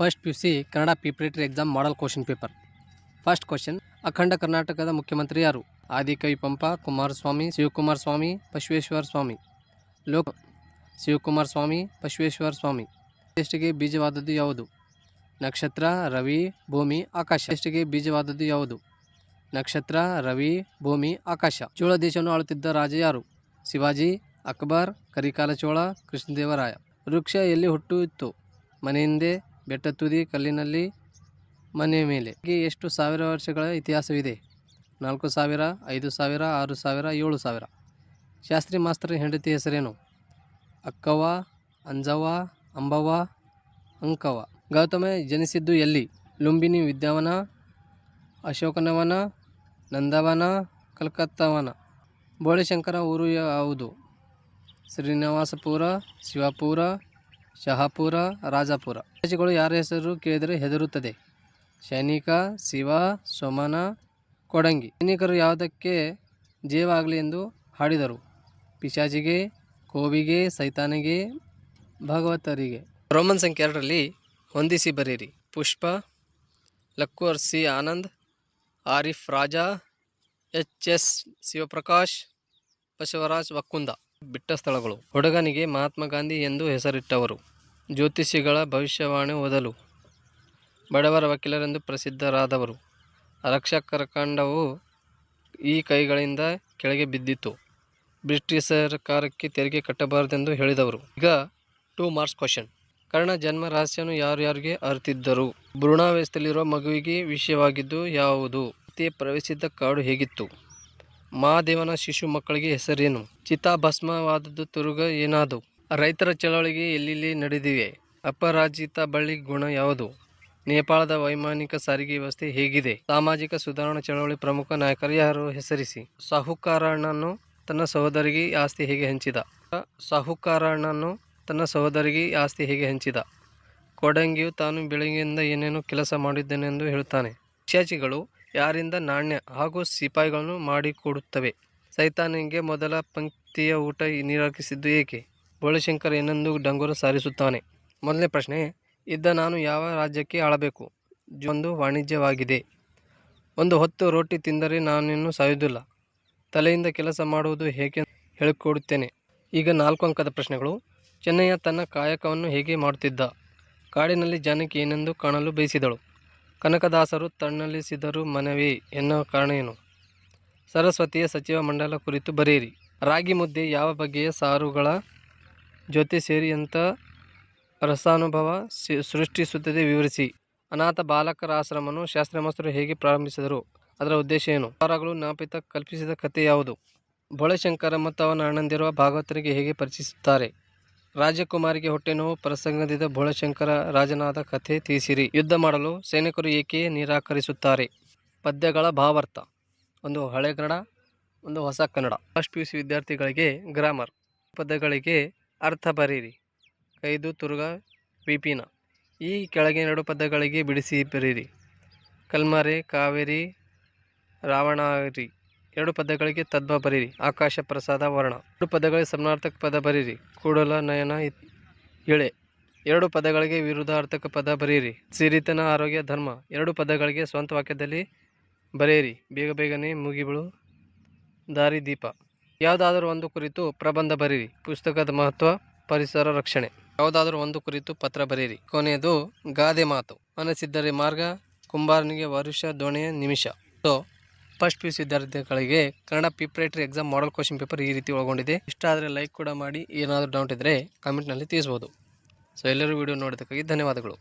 First PUC Kannada preparatory exam model question paper. First question, ಅಖಂಡ ಕರ್ನಾಟಕದ ಮುಖ್ಯಮಂತ್ರಿ ಯಾರು? ಆದಿಕವಿ ಪಂಪ, ಕುಮಾರಸ್ವಾಮಿ, ಶಿವಕುಮಾರ ಸ್ವಾಮಿ, ಬಸವೇಶ್ವರ ಸ್ವಾಮಿ. ಶಿವಕುಮಾರ ಸ್ವಾಮಿ, ಬಸವೇಶ್ವರ ಸ್ವಾಮಿ. ಎಷ್ಟಿಗೆ ಬೀಜವಾದದ್ದು ಯಾವುದು? ನಕ್ಷತ್ರ, ರವಿ, ಭೂಮಿ, ಆಕಾಶ. ಎಷ್ಟಿಗೆ ಬೀಜವಾದದ್ದು ಯಾವುದು? ನಕ್ಷತ್ರ, ರವಿ, ಭೂಮಿ, ಆಕಾಶ. ಚೋಳ ದೇಶವನ್ನು ಆಳುತ್ತಿದ್ದ ರಾಜ ಯಾರು? ಶಿವಾಜಿ, ಅಕ್ಬರ್, ಕರಿಕಾಲ ಚೋಳ, ಕೃಷ್ಣದೇವರಾಯ. ವೃಕ್ಷ ಎಲ್ಲಿ ಹುಟ್ಟುತ್ತಿತ್ತು? ಮನೆ ಹಿಂದೆ, ಬೆಟ್ಟ ತುದಿ, ಕಲ್ಲಿನಲ್ಲಿ, ಮನೆ ಮೇಲೆ. ಎಷ್ಟು ಸಾವಿರ ವರ್ಷಗಳ ಇತಿಹಾಸವಿದೆ? 4000, 5000, 6000, 7000. ಶಾಸ್ತ್ರಿ ಮಾಸ್ತರ್ ಹೆಂಡತಿ ಹೆಸರೇನು? ಅಕ್ಕವ್ವ, ಅಂಜವ್ವ, ಅಂಬವ್ವ, ಅಂಕವ್ವ. ಗೌತಮ ಜನಿಸಿದ್ದು ಎಲ್ಲಿ? ಲುಂಬಿನಿ ವಿದ್ಯಾವನ, ಅಶೋಕನವನ, ನಂದವನ, ಕಲ್ಕತ್ತವನ. ಬೋಳೆಶಂಕರ ಊರು ಯಾವುದು? ಶ್ರೀನಿವಾಸಪುರ, ಶಿವಪುರ, ಶಹಾಪುರ, ರಾಜಾಪುರ. ಪಿಶಾಚಿಗಳು ಯಾರ ಹೆಸರು ಕೇಳಿದರೆ ಹೆದರುತ್ತದೆ? ಸೈನಿಕ, ಶಿವ, ಸೋಮನ, ಕೊಡಂಗಿ. ಸೈನಿಕರು ಯಾವುದಕ್ಕೆ ಜೇವ ಆಗಲಿ ಎಂದು ಹಾಡಿದರು? ಪಿಶಾಚಿಗೆ, ಕೋವಿಗೆ, ಸೈತಾನಿಗೆ, ಭಾಗವತರಿಗೆ. ರೋಮನ್ ಸಂಖ್ಯೆ 2ರಲ್ಲಿ ಹೊಂದಿಸಿ ಬರೆಯಿರಿ. ಪುಷ್ಪ, ಲಕ್ಕುರ್ ಸಿ ಆನಂದ್, ಆರಿಫ್ ರಾಜಾ, HS ಶಿವಪ್ರಕಾಶ್, ಬಸವರಾಜ್ ವಕ್ಕುಂದ. ಬಿಟ್ಟ ಸ್ಥಳಗಳು. ಹುಡುಗನಿಗೆ ಮಹಾತ್ಮ ಗಾಂಧಿ ಎಂದು ಹೆಸರಿಟ್ಟವರು? ಜ್ಯೋತಿಷಿಗಳ ಭವಿಷ್ಯವಾಣಿ ಓದಲು. ಬಡವರ ವಕೀಲರೆಂದು ಪ್ರಸಿದ್ಧರಾದವರು? ರಕ್ಷಕರಖಂಡವು ಈ ಕೈಗಳಿಂದ ಕೆಳಗೆ ಬಿದ್ದಿತು. ಬ್ರಿಟಿಷ್ ಸರ್ಕಾರಕ್ಕೆ ತೆರಿಗೆ ಕಟ್ಟಬಾರದೆಂದು ಹೇಳಿದವರು? ಈಗ 2 ಮಾರ್ಕ್ಸ್ ಕ್ವಶನ್. ಕರ್ಣ ಜನ್ಮ ರಹಸ್ಯವನ್ನು ಯಾರ್ಯಾರಿಗೆ ಅರಿತಿದ್ದರು? ಭ್ರೂಣಾವಸ್ಥೆಯಲ್ಲಿರುವ ಮಗುವಿಗೆ ವಿಷಯವಾಗಿದ್ದು ಯಾವುದು? ಸೀತೆ ಪ್ರವೇಶಿಸಿದ ಕಾಡು ಹೇಗಿತ್ತು? ಮಹಾದೇವನ ಶಿಶು ಮಕ್ಕಳಿಗೆ ಹೆಸರೇನು? ಚಿತಾಭಸ್ಮವಾದದ್ದು ತಿರುಗ ಏನಾದು? ರೈತರ ಚಳವಳಿಗೆ ಎಲ್ಲೆಲ್ಲಿ ನಡೆದಿವೆ? ಅಪರಾಜಿತ ಬಳ್ಳಿ ಗುಣ ಯಾವುದು? ನೇಪಾಳದ ವೈಮಾನಿಕ ಸಾರಿಗೆ ವ್ಯವಸ್ಥೆ ಹೇಗಿದೆ? ಸಾಮಾಜಿಕ ಸುಧಾರಣಾ ಚಳವಳಿ ಪ್ರಮುಖ ನಾಯಕರು ಯಾರು? ಹೆಸರಿಸಿ. ಸಾಹುಕಾರನನ್ನು ತನ್ನ ಸಹೋದರಿಗೆ ಆಸ್ತಿ ಹೇಗೆ ಹಂಚಿದ? ಕೊಡಂಗಿಯು ತಾನು ಬೆಳಗ್ಗೆಯಿಂದ ಏನೇನು ಕೆಲಸ ಮಾಡಿದ್ದೇನೆಂದು ಹೇಳುತ್ತಾನೆ? ಪಿಶಾಚಿಗಳು ಯಾರಿಂದ ನಾಣ್ಯ ಹಾಗೂ ಸಿಪಾಯಿಗಳನ್ನು ಮಾಡಿಕೊಡುತ್ತವೆ? ಸೈತಾನಿಗೆ ಮೊದಲ ಪಂಕ್ತಿಯ ಊಟ ನಿರಾಕರಿಸಿದ್ದು ಏಕೆ? ಬೋಳೆಶಂಕರ ಏನೆಂದು ಡಂಗುರ ಸಾರಿಸುತ್ತಾನೆ? ಮೊದಲನೇ ಪ್ರಶ್ನೆ, ಇದ್ದ ನಾನು ಯಾವ ರಾಜ್ಯಕ್ಕೆ ಆಳಬೇಕು? ಒಂದು ವಾಣಿಜ್ಯವಾಗಿದೆ. ಒಂದು ಹೊತ್ತು ರೋಟಿ ತಿಂದರೆ ನಾನಿನ್ನು ಸಾಯುವುದಿಲ್ಲ. ತಲೆಯಿಂದ ಕೆಲಸ ಮಾಡುವುದು ಹೇಗೆ ಹೇಳಿಕೊಡುತ್ತೇನೆ. ಈಗ 4 ಅಂಕದ ಪ್ರಶ್ನೆಗಳು. ಚೆನ್ನಯ್ಯ ತನ್ನ ಕಾಯಕವನ್ನು ಹೇಗೆ ಮಾಡುತ್ತಿದ್ದ? ಕಾಡಿನಲ್ಲಿ ಜಾನಕಿ ಏನೆಂದು ಕಾಣಲು ಬಯಸಿದಳು? ಕನಕದಾಸರು ತಣ್ಣಲಿಸಿದರು ಮನವೇ ಎನ್ನುವ ಕಾರಣ ಏನು? ಸರಸ್ವತಿಯ ಸಚಿವ ಮಂಡಲ ಕುರಿತು ಬರೆಯಿರಿ. ರಾಗಿ ಮುದ್ದೆ ಯಾವ ಬಗೆಯ ಸಾರುಗಳ ಜೊತೆ ಸೇರಿ ಎಂಥ ರಸಾನುಭವ ಸೃಷ್ಟಿಸುತ್ತದೆ ವಿವರಿಸಿ. ಅನಾಥ ಬಾಲಕರ ಆಶ್ರಮವನ್ನು ಶಾಸ್ತ್ರಿ ಹೇಗೆ ಪ್ರಾರಂಭಿಸಿದರು? ಅದರ ಉದ್ದೇಶ ಏನು? ಸಾರಗಳು ನಾಪಿತ ಕಲ್ಪಿಸಿದ ಕಥೆ ಯಾವುದು? ಬೋಳೆಶಂಕರ ಮತ್ತು ಅವನ ಅಣ್ಣಂದಿರುವ ಭಾಗವತರಿಗೆ ಹೇಗೆ ಪರಿಚಯಿಸುತ್ತಾರೆ? ರಾಜಕುಮಾರಿಗೆ ಹೊಟ್ಟೆ ನೋವು ಪ್ರಸಂಗದಿಂದ ಬೋಳೆಶಂಕರ ರಾಜನಾದ ಕಥೆ ತಿಳಿಸಿರಿ. ಯುದ್ಧ ಮಾಡಲು ಸೈನಿಕರು ಏಕೆ ನಿರಾಕರಿಸುತ್ತಾರೆ? ಪದ್ಯಗಳ ಭಾವಾರ್ಥ. ಒಂದು ಹಳೆಗನ್ನಡ, ಒಂದು ಹೊಸ ಕನ್ನಡ. ಫಸ್ಟ್ PUC ವಿದ್ಯಾರ್ಥಿಗಳಿಗೆ ಗ್ರಾಮರ್. ಪದಗಳಿಗೆ ಅರ್ಥ ಬರೆಯಿರಿ. ಕೈದು, ತುರುಗ, ವಿಪಿನ. ಈ ಕೆಳಗಿನ 2 ಪದಗಳಿಗೆ ಬಿಡಿಸಿ ಬರೆಯಿರಿ. ಕಲ್ಮರೆ, ಕಾವೇರಿ, ರಾವಣಾರಿ. 2 ಪದಗಳಿಗೆ ತದ್ಭವ ಬರೆಯಿರಿ. ಆಕಾಶ, ಪ್ರಸಾದ, ವರ್ಣ. 2 ಪದಗಳಿಗೆ ಸಮಾನಾರ್ಥಕ ಪದ ಬರೆಯಿರಿ. ಕೂಡಲ ನಯನ, ಇಳೆ. 2 ಪದಗಳಿಗೆ ವಿರುದ್ಧಾರ್ಥಕ ಪದ ಬರೆಯಿರಿ. ಸಿರಿತನ, ಆರೋಗ್ಯ, ಧರ್ಮ. 2 ಪದಗಳಿಗೆ ಸ್ವಂತ ವಾಕ್ಯದಲ್ಲಿ ಬರೆಯಿರಿ. ಬೇಗನೆ ಮುಗಿಬೀಳು ದಾರಿ ದೀಪ. ಯಾವುದಾದರೂ ಒಂದು ಕುರಿತು ಪ್ರಬಂಧ ಬರೆಯಿರಿ. ಪುಸ್ತಕದ ಮಹತ್ವ, ಪರಿಸರ ರಕ್ಷಣೆ. ಯಾವುದಾದರೂ ಒಂದು ಕುರಿತು ಪತ್ರ ಬರೆಯಿರಿ. ಕೊನೆಯದು ಗಾದೆ ಮಾತು. ಮನಸ್ಸಿದ್ದರೆ ಮಾರ್ಗ, ಕುಂಬಾರನಿಗೆ ವರುಷ, ದೋಣೆಯ ನಿಮಿಷ. ಸೊ ಫಸ್ಟ್ PUC ವಿದ್ಯಾರ್ಥಿಗಳಿಗೆ Kannada preparatory exam model question paper ಈ ರೀತಿ ಒಳಗೊಂಡಿದೆ. ಇಷ್ಟ ಆದರೆ ಲೈಕ್ ಕೂಡ ಮಾಡಿ. ಏನಾದರೂ ಡೌಟ್ ಇದ್ದರೆ ಕಾಮೆಂಟ್ನಲ್ಲಿ ತಿಳಿಸ್ಬೋದು. ಸೊ ಎಲ್ಲರೂ ವಿಡಿಯೋ ನೋಡೋದಕ್ಕಾಗಿ ಧನ್ಯವಾದಗಳು.